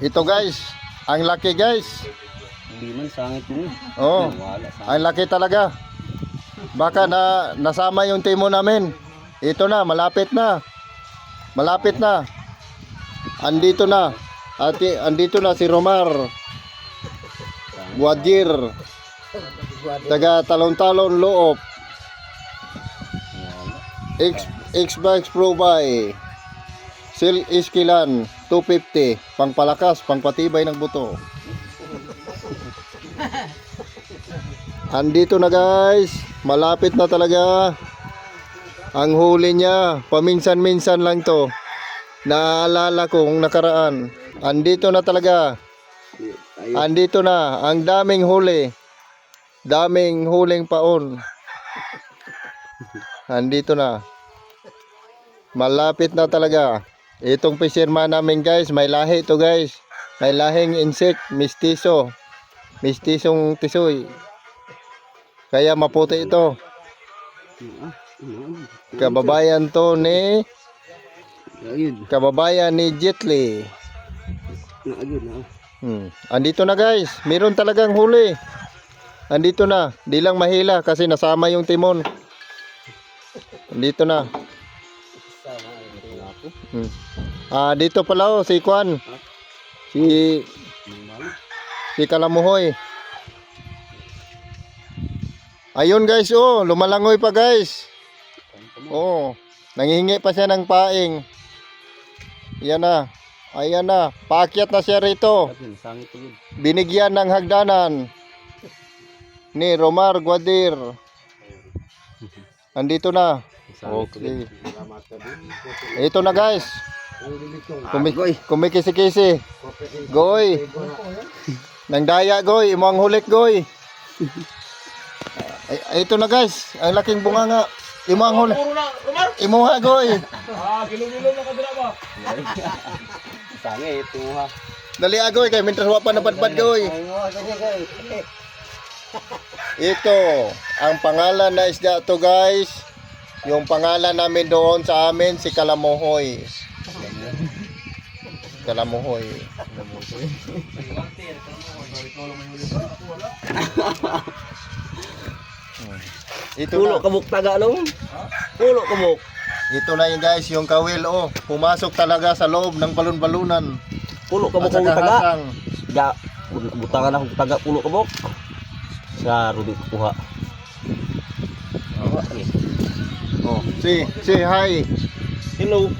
Ito guys, ang laki guys. Hindi man sangit mo. Oh, ang laki talaga. Baka nasama yung timo namin. Ito na, malapit na. Malapit na. Andito na. Andito na si Romar Guadir. Taga Talon-Talon Loob. X-Bikes Pro by Sil Iskilan 250. Pangpalakas, pangpatibay ng buto. Andito na guys. Malapit na talaga. Ang huli niya, paminsan-minsan lang to. Naalala kong nakaraan. Andito na talaga. Andito na. Ang daming huli. Daming huling paon. Andito na. Malapit na talaga. Itong fisherman namin guys, may lahi to guys. May lahing insect, mistiso. Mistisong tisoy. Kaya maputi ito. Kababayan to ni Jetli. Andito na guys. Meron talagang huli. Andito na. Di lang mahila kasi nasama yung timon. Andito na. Dito pala si Kwan. Si Kalamuhoy. Ayun guys, oh, lumalangoy pa guys. Oh, nangihingi pa siya ng paing. Yan na. Ayan na. Paakyat na siya rito. Binigyan ng hagdanan ni Romar Guadir. Andito na. Okay. Ito na guys. Kumikisi-kisi. Goy. Nang daya goy. Imo ang hulik goy. Ito na guys, ang laking bunganga. Imo ang huli. Imo ha goy. Kilo-kilo na kadira ba? Sange ito ha. Dali agoy kay mintas wa pa napadpad goy. Ito, ang pangalan na isda to guys. Yung pangalan namin doon sa amin si Kalamuhoy. Kalamuhoy. Ito Pulo na. kabuk taga no? Pulo kabuk. Ito na yun guys, yung kawil oh. Pumasok talaga sa loob ng balon-balunan. Pulo kabuk At ang saka taga. hasang. Ya, butangan ako taga pulo kabuk. Sa Rudy kuha. Oh, say hi. Hello.